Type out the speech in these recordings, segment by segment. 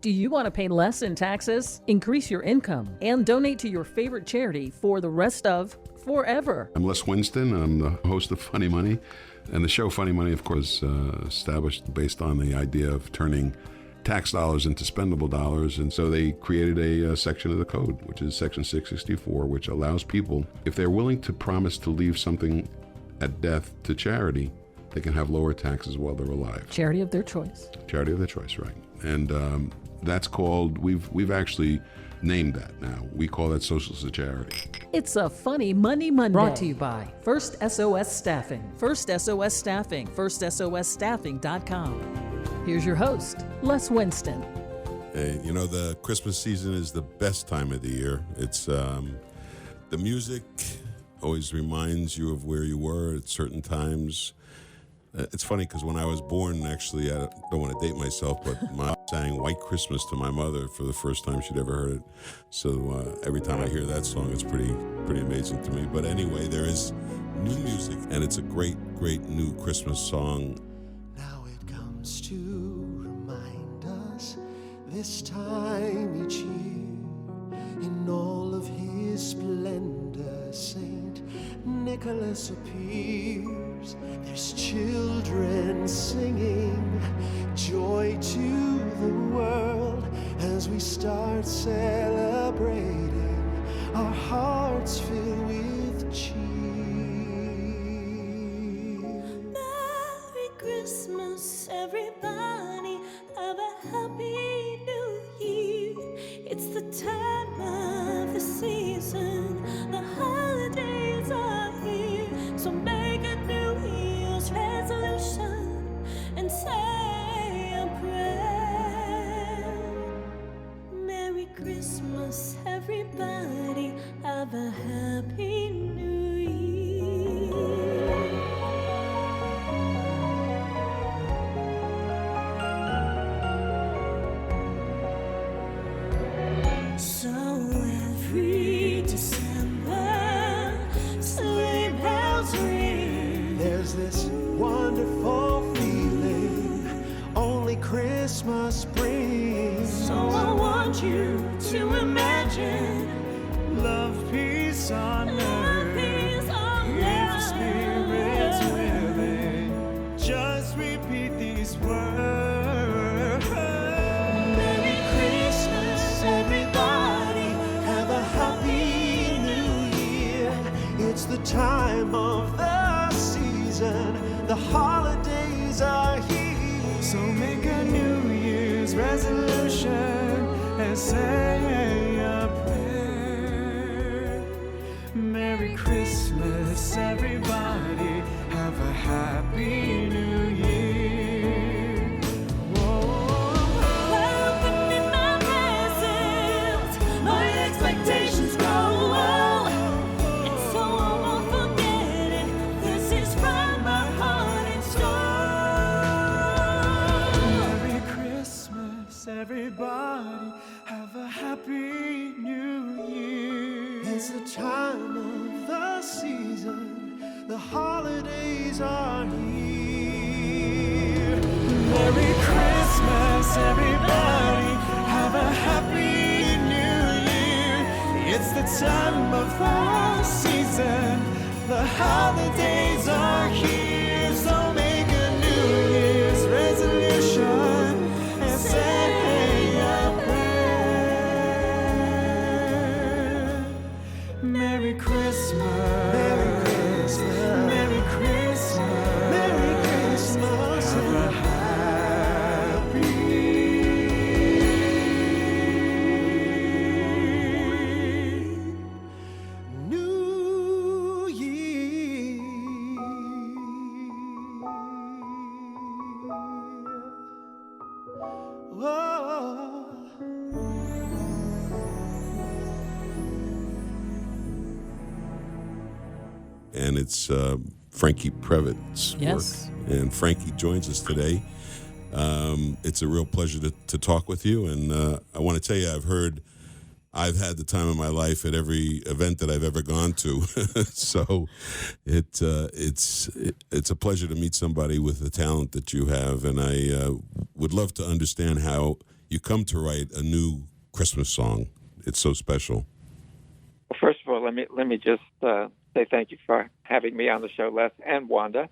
Do you want to pay less in taxes, increase your income, and donate to your favorite charity for the rest of forever? I'm Les Winston. I'm the host of Funny Money. And the show Funny Money, of course, established based on the idea of turning tax dollars into spendable dollars. And so they created a section of the code, which is Section 664, which allows people, if they're willing to promise to leave something at death to charity, they can have lower taxes while they're alive. Charity of their choice. Charity of their choice, right. And that's called, we've actually named that now. We call that Social Secharity. It's a Funny Money Monday. Brought to you by First SOS Staffing. First SOS Staffing. FirstSOSStaffing.com. Here's your host, Les Winston. Hey, you know, the Christmas season is the best time of the year. It's the music always reminds you of where you were at certain times. It's funny because when I was born, actually, I don't want to date myself, but my sang White Christmas to my mother for the first time she'd ever heard it. So every time I hear that song, it's pretty amazing to me. But anyway, there is new music, and it's a great new Christmas song. Now it comes to remind us this time each year, in all of his splendor, Saint Nicholas appears. There's children singing joy to the world as we start celebrating, our hearts fill with cheer. Merry Christmas, everybody, have a happy new year. It's the time of the season, the holidays are here, so make a New Year's resolution and say a prayer. Merry Christmas, everybody, have a happy new year. So every December, sleigh bells ring. There's this wonderful feeling only Christmas brings. So I want you to imagine Love, peace on love is on If the Spirit's earth. willing, just repeat these words. Merry Christmas, everybody. Have a happy new year. It's the time of the season. The holidays are here. So make a New Year's resolution and say a prayer. Merry Christmas, everybody. Have a happy new year. Opening my presents, my expectations grow, and so I won't forget it. This is from my heart and soul. Merry Christmas, everybody. Have a happy new year. It's the time of the season. The holidays are here. Merry Christmas, everybody. Have a happy new year. It's the time of the season. The holidays are here. So make a New Year's resolution and say a prayer. Merry Christmas. Merry Christmas. Merry Christmas. Merry Christmas. Have a happy New Year. Whoa. And it's Franke Previte's Yes. work. And Frankie joins us today. It's a real pleasure to talk with you. And I want to tell you, I've had the time of my life at every event that I've ever gone to. So it's a pleasure to meet somebody with the talent that you have. And I would love to understand how you come to write a new Christmas song. It's so special. Well, first of all, let me just say thank you for having me on the show, Les, and Wanda,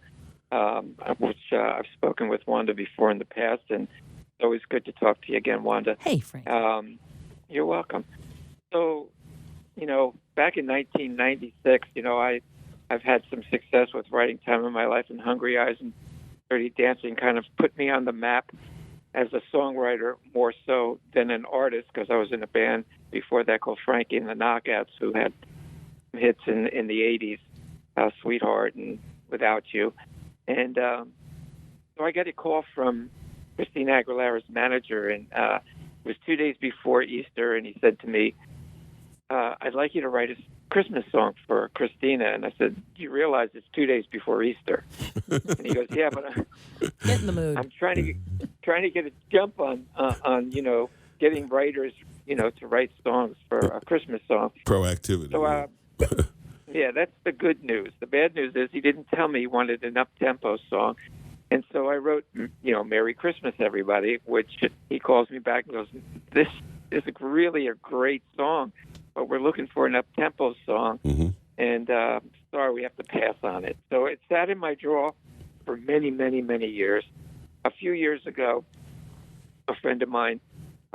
which I've spoken with Wanda before in the past, and it's always good to talk to you again, Wanda. Hey, Frank. You're welcome. So, back in 1996, I've had some success with writing Time of My Life and Hungry Eyes, and Dirty Dancing kind of put me on the map as a songwriter more so than an artist, because I was in a band before that called Frankie and the Knockouts, who had hits in the 80s, Sweetheart and Without You. And so I got a call from Christina Aguilera's manager, and it was 2 days before Easter, and he said to me, I'd like you to write a Christmas song for Christina. And I said, you realize it's 2 days before Easter? And he goes, yeah, but Get in the mood. I'm trying to get a jump on getting writers, to write songs for a Christmas song. Proactivity. So, yeah, that's the good news. The bad news is he didn't tell me he wanted an up-tempo song. And so I wrote, Merry Christmas, everybody, which he calls me back and goes, this is really a great song, but we're looking for an up-tempo song. Mm-hmm. And sorry, we have to pass on it. So it sat in my drawer for many, many, many years. A few years ago, a friend of mine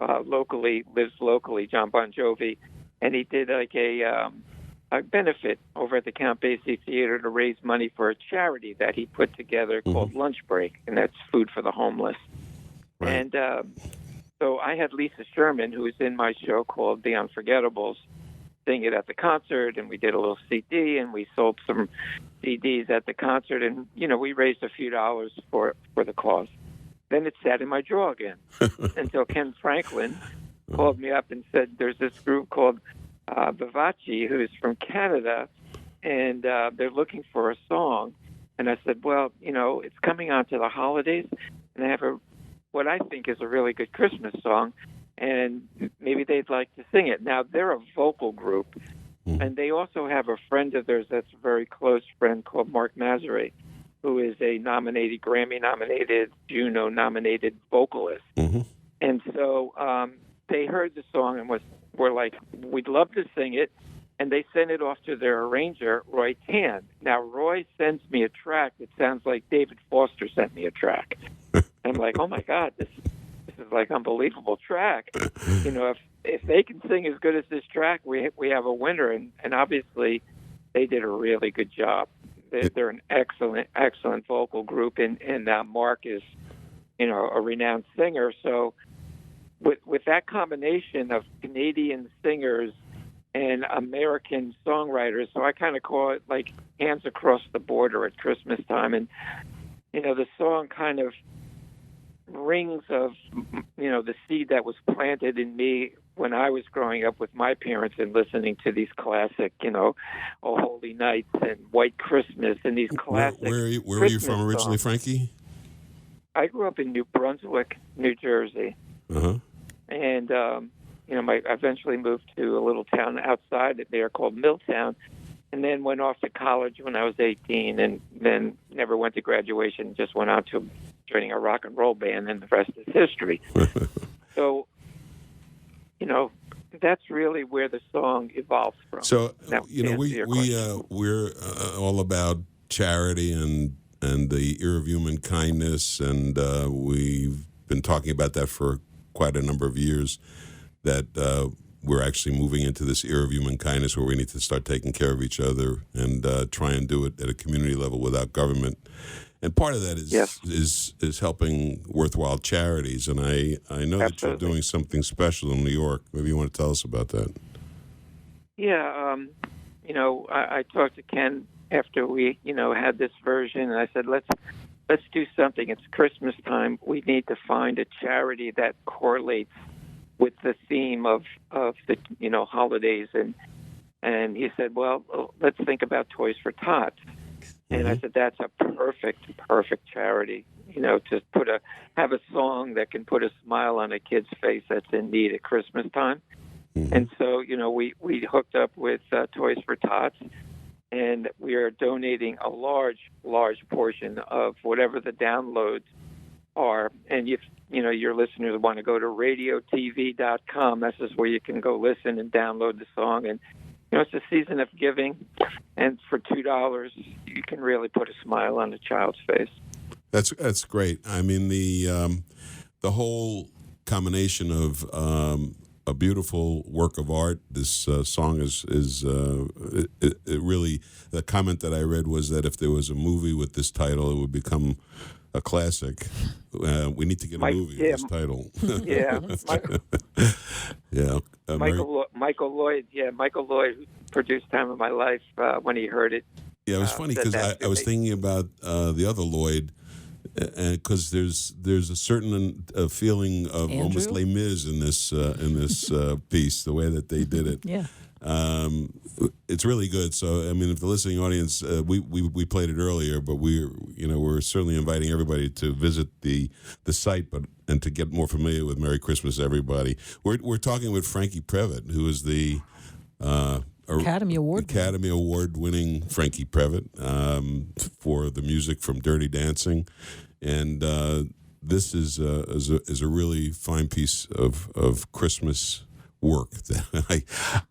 lives locally, John Bon Jovi, and he did like a benefit over at the Count Basie Theater to raise money for a charity that he put together called Lunch Break, and that's food for the homeless. Right. And so I had Lisa Sherman, who was in my show called The Unforgettables, sing it at the concert, and we did a little CD, and we sold some CDs at the concert, and, we raised a few dollars for the cause. Then it sat in my drawer again until Ken Franklin called me up and said, there's this group called Vivace, who's from Canada, and they're looking for a song. And I said, well, it's coming on to the holidays, and they have what I think is a really good Christmas song, and maybe they'd like to sing it. Now, they're a vocal group, and they also have a friend of theirs that's a very close friend called Mark Mazzarri, who is a Grammy-nominated, Juno-nominated vocalist. Mm-hmm. And so they heard the song and were like, we'd love to sing it. And they sent it off to their arranger, Roy Tan. Now, Roy sends me a track that sounds like David Foster sent me a track. I'm like, oh, my God, this is like unbelievable track. If they can sing as good as this track, we have a winner. And obviously, they did a really good job. They're an excellent vocal group, and Mark is, a renowned singer. So with that combination of Canadian singers and American songwriters, so I kind of call it like hands across the border at Christmas time. And, the song kind of rings of, the seed that was planted in me when I was growing up with my parents and listening to these classic, Oh Holy Nights and White Christmas and these classic Where are you from originally, songs. Frankie? I grew up in New Brunswick, New Jersey. Uh-huh. And, I eventually moved to a little town outside there called Milltown, and then went off to college when I was 18, and then never went to graduation, just went on to joining a rock and roll band, and the rest is history. So, that's really where the song evolves from. So, Now, we're all about charity and the ear of human kindness, and we've been talking about that for quite a number of years, that we're actually moving into this era of human kindness where we need to start taking care of each other and try and do it at a community level without government. And part of that is helping worthwhile charities. And I know that you're doing something special in New York. Maybe you want to tell us about that. Yeah, I talked to Ken after we, had this version, and I said, let's do something. It's Christmas time. We need to find a charity that correlates with the theme of the holidays, and he said, well, let's think about Toys for Tots. And I said, that's a perfect charity, to have a song that can put a smile on a kid's face that's in need at Christmas time. And so, we hooked up with Toys for Tots, and we are donating a large portion of whatever the downloads are. And your listeners want to go to radiotv.com, this is where you can go listen and download the song. And it's a season of giving, and for $2, you can really put a smile on a child's face. That's great. I mean, the whole combination of a beautiful work of art. This song is it really. The comment that I read was that if there was a movie with this title, it would become a classic. We need to get a movie with this title. Yeah, yeah. Michael Lloyd. Yeah, Michael Lloyd, who produced "Time of My Life," when he heard it. Yeah, it was funny because I was thinking about the other Lloyd. Because there's a certain feeling of Andrew? almost Les Mis in this piece, the way that they did it. Yeah. It's really good. So I mean, if the listening audience, we played it earlier, but we're certainly inviting everybody to visit the site, and to get more familiar with Merry Christmas, everybody. We're talking with Franke Previte, who is the Academy Award winning Franke Previte for the music from Dirty Dancing, and this is a really fine piece of Christmas work that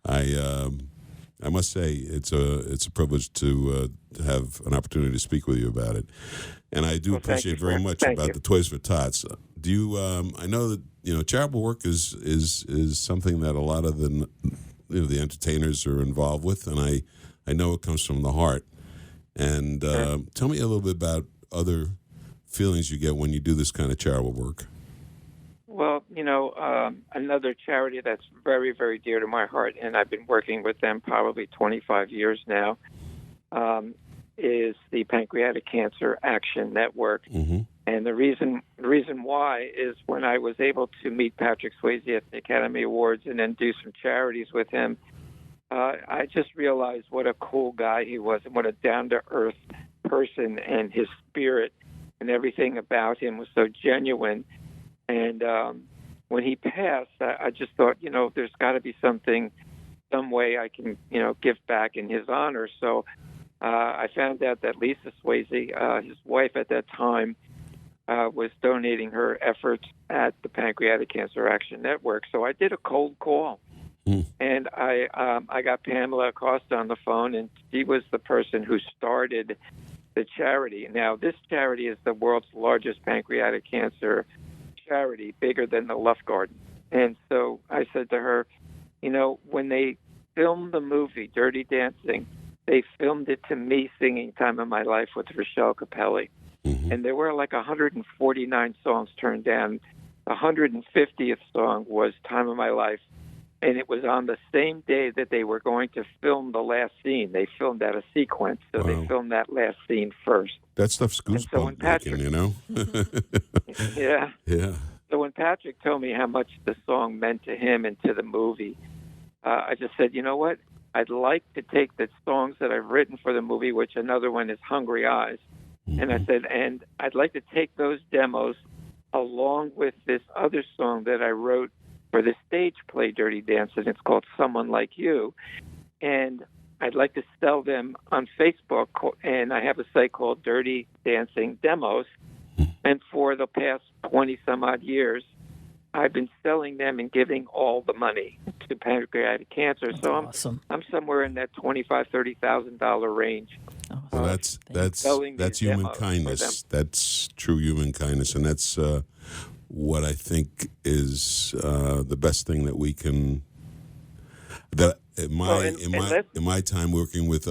I must say it's a privilege to have an opportunity to speak with you about it, and I do appreciate very much about the Toys for Tots. Do you? I know that charitable work is something that a lot of the entertainers are involved with, and I know it comes from the heart. And tell me a little bit about other feelings you get when you do this kind of charitable work. Well, another charity that's very, very dear to my heart, and I've been working with them probably 25 years now, is the Pancreatic Cancer Action Network. Mm-hmm. And the reason why is when I was able to meet Patrick Swayze at the Academy Awards and then do some charities with him, I just realized what a cool guy he was and what a down-to-earth person, and his spirit and everything about him was so genuine. And when he passed, I just thought, there's got to be some way I can, give back in his honor. So I found out that Lisa Swayze, his wife at that time, was donating her efforts at the Pancreatic Cancer Action Network. So I did a cold call, and I got Pamela Acosta on the phone, and she was the person who started the charity. Now, this charity is the world's largest pancreatic cancer charity, bigger than the Luft Garden. And so I said to her, when they filmed the movie Dirty Dancing, they filmed it to me singing Time of My Life with Rochelle Capelli. Mm-hmm. And there were like 149 songs turned down. The 150th song was Time of My Life. And it was on the same day that they were going to film the last scene. They filmed out a sequence, so they filmed that last scene first. That stuff's goosebump making, Yeah. Yeah. So when Patrick told me how much the song meant to him and to the movie, I just said, you know what? I'd like to take the songs that I've written for the movie, which another one is Hungry Eyes, and I said, and I'd like to take those demos along with this other song that I wrote for the stage play Dirty Dancing. It's called Someone Like You. And I'd like to sell them on Facebook. And I have a site called Dirty Dancing Demos. And for the past 20-some-odd years, I've been selling them and giving all the money to pancreatic cancer. So awesome. I'm somewhere in that $25,000-$30,000 range. Well, that's human kindness. That's true human kindness, and that's what I think is the best thing that we can. That in my time working with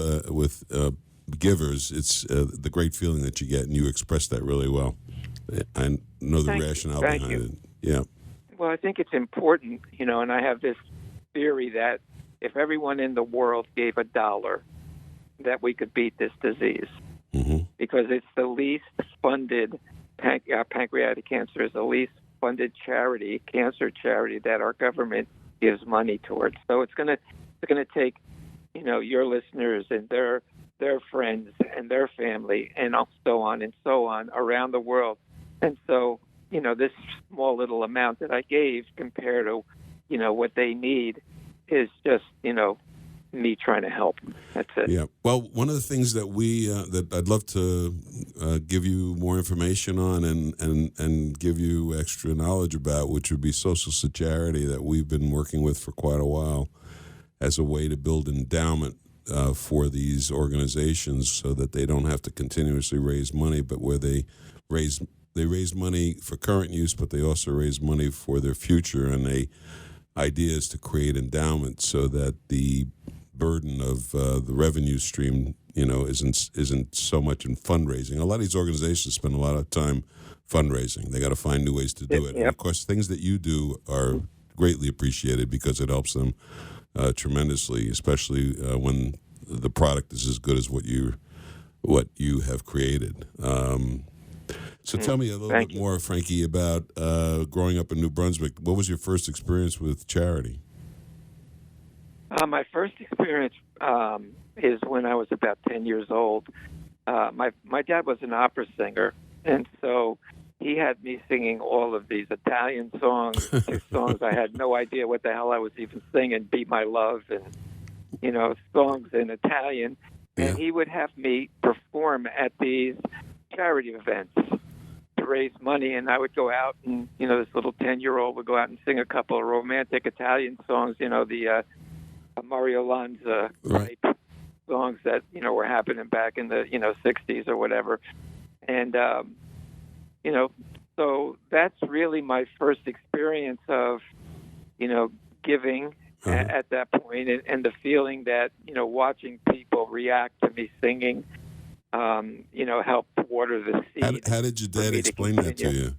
givers, it's the great feeling that you get, and you express that really well. I know the rationale behind it. Yeah. Well, I think it's important, and I have this theory that if everyone in the world gave $1, that we could beat this disease, because it's the least funded. Pancreatic cancer is the least funded cancer charity that our government gives money towards. So it's going to take, your listeners and their friends and their family and so on around the world. And so, this small little amount that I gave compared to, what they need is just, me trying to help them. That's it. Yeah. Well, one of the things that we that I'd love to give you more information on and give you extra knowledge about, which would be Social Secharity, that we've been working with for quite a while, as a way to build endowment for these organizations, so that they don't have to continuously raise money, but where they raise money for current use, but they also raise money for their future. And the idea is to create endowments so that the burden of the revenue stream, isn't so much in fundraising. A lot of these organizations spend a lot of time fundraising. They got to find new ways to do it. Yep. And of course, things that you do are greatly appreciated because it helps them tremendously, especially when the product is as good as what you have created. So tell me a little bit more, Frankie, about growing up in New Brunswick. What was your first experience with charity? My first experience is when I was about 10 years old. My dad was an opera singer, and so he had me singing all of these Italian songs, these songs I had no idea what the hell I was even singing, Be My Love, and, songs in Italian. Yeah. And he would have me perform at these charity events to raise money, and I would go out and, this little 10-year-old would go out and sing a couple of romantic Italian songs, the Mario Lanza type songs that, were happening back in the, 60s or whatever. And, so that's really my first experience of, giving at that point, and the feeling that, watching people react to me singing, helped water the seed. How did your dad explain that to you?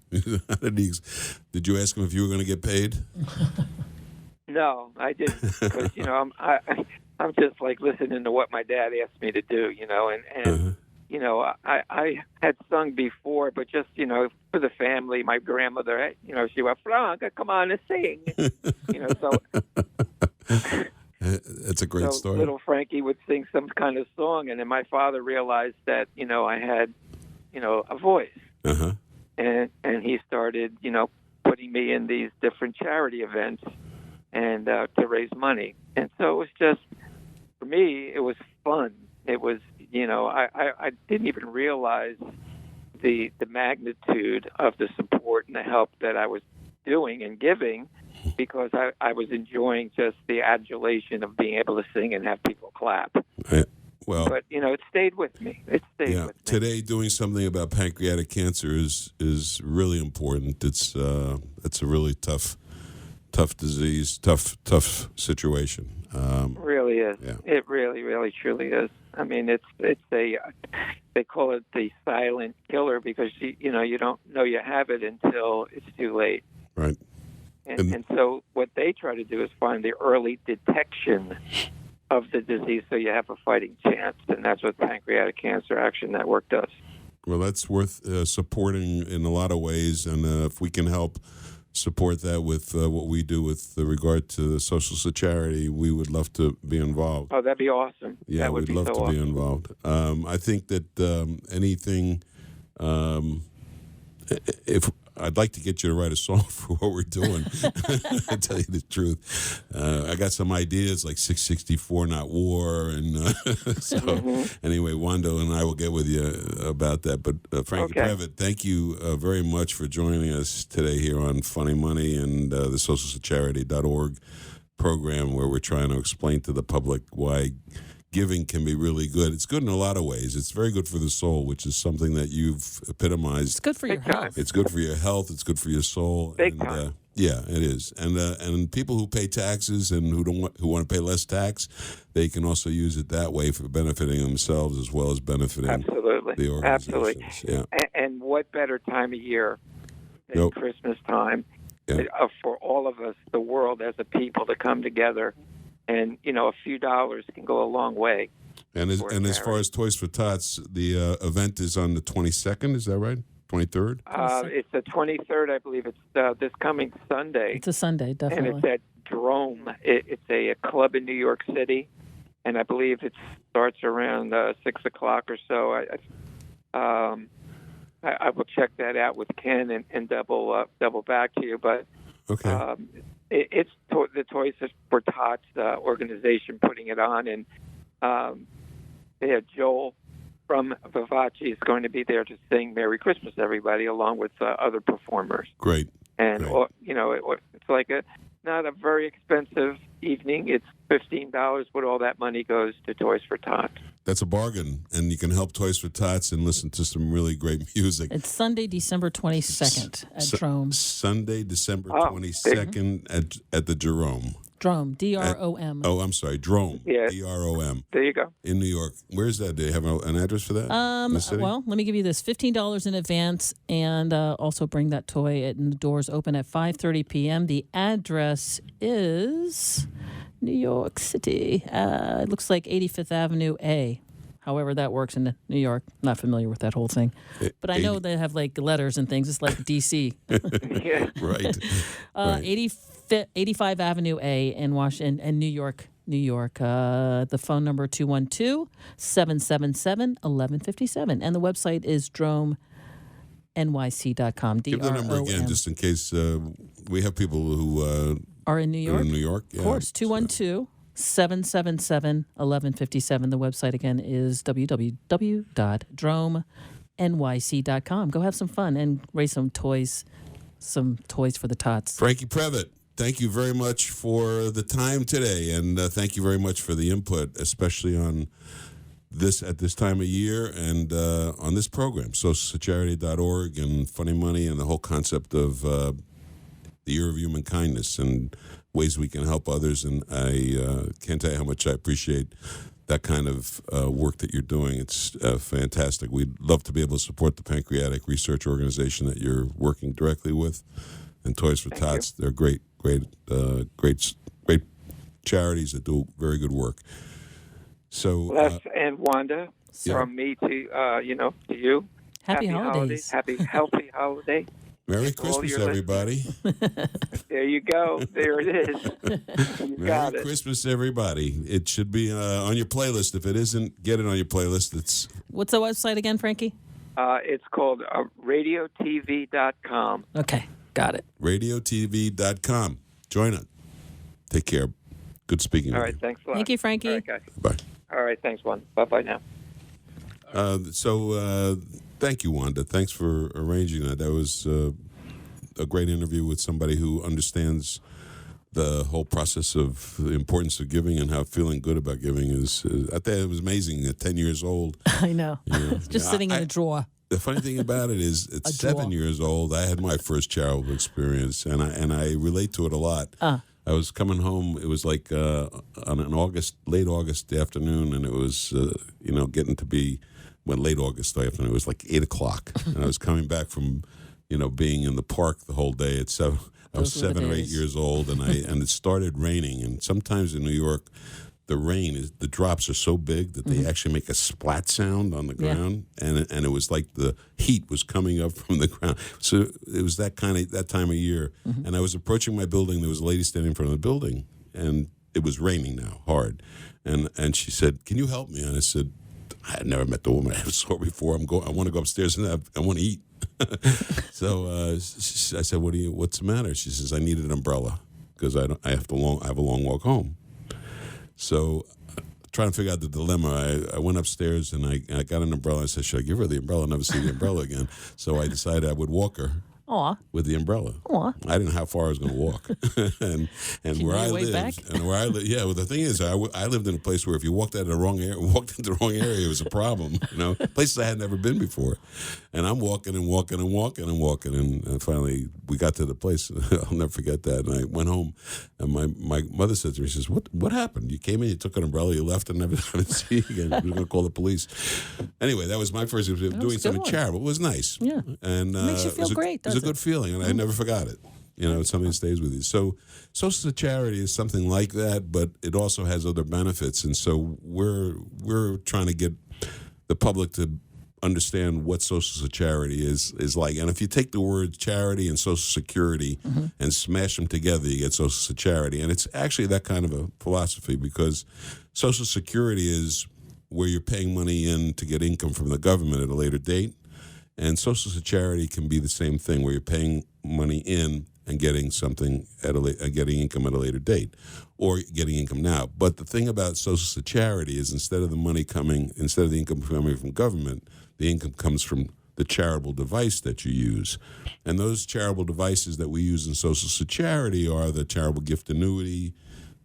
Did you ask him if you were going to get paid? No, I didn't, because I'm just like listening to what my dad asked me to do, and I had sung before, but just for the family. My grandmother, she went, Franke, come on and sing, so. That's a great story. Little Frankie would sing some kind of song, and then my father realized that I had a voice, and he started putting me in these different charity events and to raise money. And so it was just, for me, it was fun. It was, I didn't even realize the magnitude of the support and the help that I was doing and giving, because I was enjoying just the adulation of being able to sing and have people clap. But it stayed with me. It stayed with me. Today, doing something about pancreatic cancer is really important. It's a really tough disease, tough situation. Really is. Yeah. It really, really, truly is. I mean, it's they call it the silent killer, because you don't know you have it until it's too late. Right. And so what they try to do is find the early detection of the disease, so you have a fighting chance, and that's what Pancreatic Cancer Action Network does. Well, that's worth supporting in a lot of ways, and if we can help support that with what we do with regard to the Social Secharity, we would love to be involved. Oh, that'd be awesome. Yeah, that would we'd love be so to awesome. be involved. I think that anything, if I'd like to get you to write a song for what we're doing. I tell you the truth. I got some ideas like 664 Not War. And anyway, Wando and I will get with you about that. But Franke Previte, thank you very much for joining us today here on Funny Money and the socialsecharity.org program, where we're trying to explain to the public why giving can be really good. It's good in a lot of ways. It's very good for the soul, which is something that you've epitomized. It's good for your health. It's good for your health. It's good for your soul. Big time. Yeah, it is. And people who pay taxes and who want to pay less tax, they can also use it that way for benefiting themselves as well as benefiting the organizations. Absolutely. Yeah. And what better time of year than Christmas time for all of us, the world as a people, to come together. And, a few dollars can go a long way. And as far as Toys for Tots, the event is on the 22nd, is that right? 23rd? It's the 23rd, I believe. It's this coming Sunday. It's a Sunday, definitely. And it's at Drome. It's a club in New York City. And I believe it starts around 6 o'clock or so. I will check that out with Ken and double back to you. But okay. It's the Toys for Tots organization putting it on, and they had Joel from Vivace is going to be there to sing "Merry Christmas, Everybody" along with other performers. Great. And Great. it's like not a very expensive evening. It's $15, but all that money goes to Toys for Tots. That's a bargain, and you can help Toys for Tots and listen to some really great music. It's Sunday, December 22nd at Drome. Sunday, December 22nd at the Jerome. Drome, D-R-O-M. I'm sorry, Drome, Yeah. D-R-O-M. There you go. In New York. Where's that? Do you have an address for that? In the city? Well, let me give you this: $15 in advance, and also bring that toy. And the doors open at 5:30 p.m. The address is New York City. It looks like 85th Avenue A. However that works in New York. Not familiar with that whole thing, but I know they have like letters and things. It's like D.C. Yeah. Right. 85 Avenue A in Washington and New York. The phone number 212-777-1157. And the website is DromeNYC.com. Give the number again, just in case we have people who are in New York. Are in New York, yeah. Of course, 212-777-1157. The website again is www.DromeNYC.com. Go have some fun and raise some toys for the tots. Franke Previte, thank you very much for the time today, and thank you very much for the input, especially on this at this time of year and on this program, socialsecharity.org and Funny Money and the whole concept of the Year of Human Kindness and ways we can help others. And I can't tell you how much I appreciate that kind of work that you're doing. It's fantastic. We'd love to be able to support the Pancreatic Research Organization that you're working directly with, and Toys for Tots. They're great charities that do very good work. So, Les and Wanda, from me to to you. Happy holidays. Happy healthy holiday. Merry Christmas, everybody. There you go. There it is. You got Merry it. Christmas, everybody. It should be on your playlist. If it isn't, get it on your playlist. What's the website again, Frankie? It's called radiotv.com. Okay, got it. radiotv.com. Join it. Take care. Good speaking All with right, you. thanks a lot. Thank you, Frankie. All right, guys. Bye. All right, thanks, Wanda. Bye-bye now. Thank you, Wanda. Thanks for arranging that. That was a great interview with somebody who understands the whole process of the importance of giving and how feeling good about giving is. I think it was amazing at 10 years old. I know. It's just sitting in a drawer. The funny thing about it is, at 7 years old, I had my first charitable experience, and I relate to it a lot. I was coming home. It was like on an late August afternoon, and it was getting to be late August afternoon. It was like 8:00, and I was coming back from being in the park the whole day at 7. I was 7 or 8 years old, and it started raining. And sometimes in New York, the drops are so big that they actually make a splat sound on the ground, and it was like the heat was coming up from the ground. So it was that time of year, and I was approaching my building. There was a lady standing in front of the building, and it was raining now hard, and she said, "Can you help me?" And I said, I had never met the woman I saw her before. I want to go upstairs and I want to eat. So I said, "What's the matter?" She says, "I need an umbrella because I have a long walk home." So trying to figure out the dilemma, I went upstairs and I got an umbrella. I said, "Should I give her the umbrella and never see the umbrella again?" So I decided I would walk her. Aw. With the umbrella. Aw. I didn't know how far I was going to walk. and where I lived, well, the thing is, I lived in a place where if you walked into the wrong area, it was a problem. Places I had never been before. And I'm walking, and finally we got to the place. I'll never forget that. And I went home, and my mother said to me, she says, "What happened? You came in, you took an umbrella, you left, and never see you again. We were going to call the police." Anyway, that was my first experience doing something charitable. It was nice. Yeah. And it makes you feel great. It was a good feeling, and I never forgot it. It's something that stays with you. So Social Secharity is something like that, but it also has other benefits. And so we're trying to get the public to understand what Social Secharity is like. And if you take the word charity and Social Security and smash them together, you get Social Secharity. And it's actually that kind of a philosophy, because Social Security is where you're paying money in to get income from the government at a later date. And Social Secharity can be the same thing, where you're paying money in and getting something getting income at a later date, or getting income now. But the thing about Social Secharity is instead of the income coming from government, the income comes from the charitable device that you use. And those charitable devices that we use in Social Secharity are the charitable gift annuity,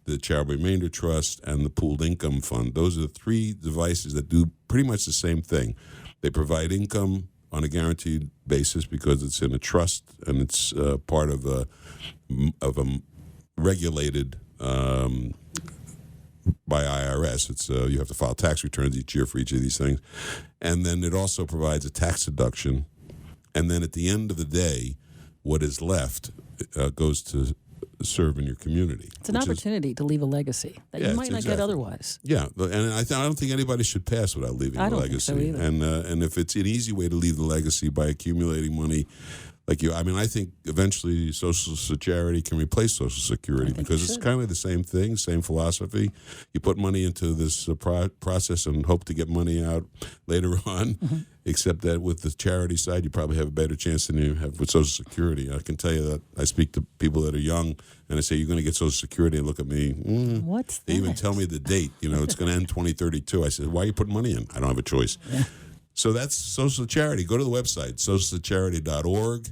the charitable remainder trust, and the pooled income fund. Those are the three devices that do pretty much the same thing. They provide income on a guaranteed basis because it's in a trust and it's part of a regulated by IRS. It's you have to file tax returns each year for each of these things. And then it also provides a tax deduction. And then at the end of the day, what is left goes to serve in your community. It's an opportunity to leave a legacy that you might not get otherwise. Yeah, and I don't think anybody should pass without leaving a legacy. I don't think so either. And if it's an easy way to leave the legacy by accumulating money, I think eventually Social Secharity can replace Social Security because it's kind of the same thing, same philosophy. You put money into this process and hope to get money out later on, except that with the charity side, you probably have a better chance than you have with Social Security. I can tell you that I speak to people that are young, and I say, you're going to get Social Security, and look at me. What's that? They even tell me the date. It's going to end 2032. I said, why are you putting money in? I don't have a choice. Yeah. So that's Social Secharity. Go to the website, socialsecharity.org,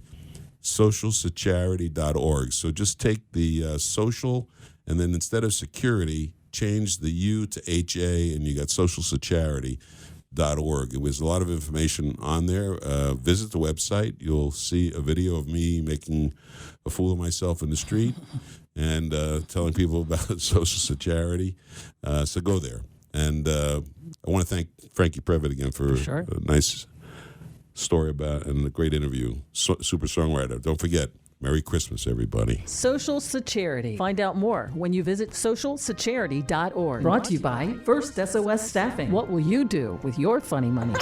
socialsecharity.org. So just take the social, and then instead of security, change the U to HA, and you got socialsecharity.org. It was a lot of information on there. Visit the website. You'll see a video of me making a fool of myself in the street and telling people about Social Secharity. So go there. And I want to thank Franke Previte again for a nice story about and a great interview. Super songwriter. Don't forget, Merry Christmas, everybody. Social Secharity. Find out more when you visit socialsecharity.org. Brought to you by First SOS Staffing. What will you do with your funny money?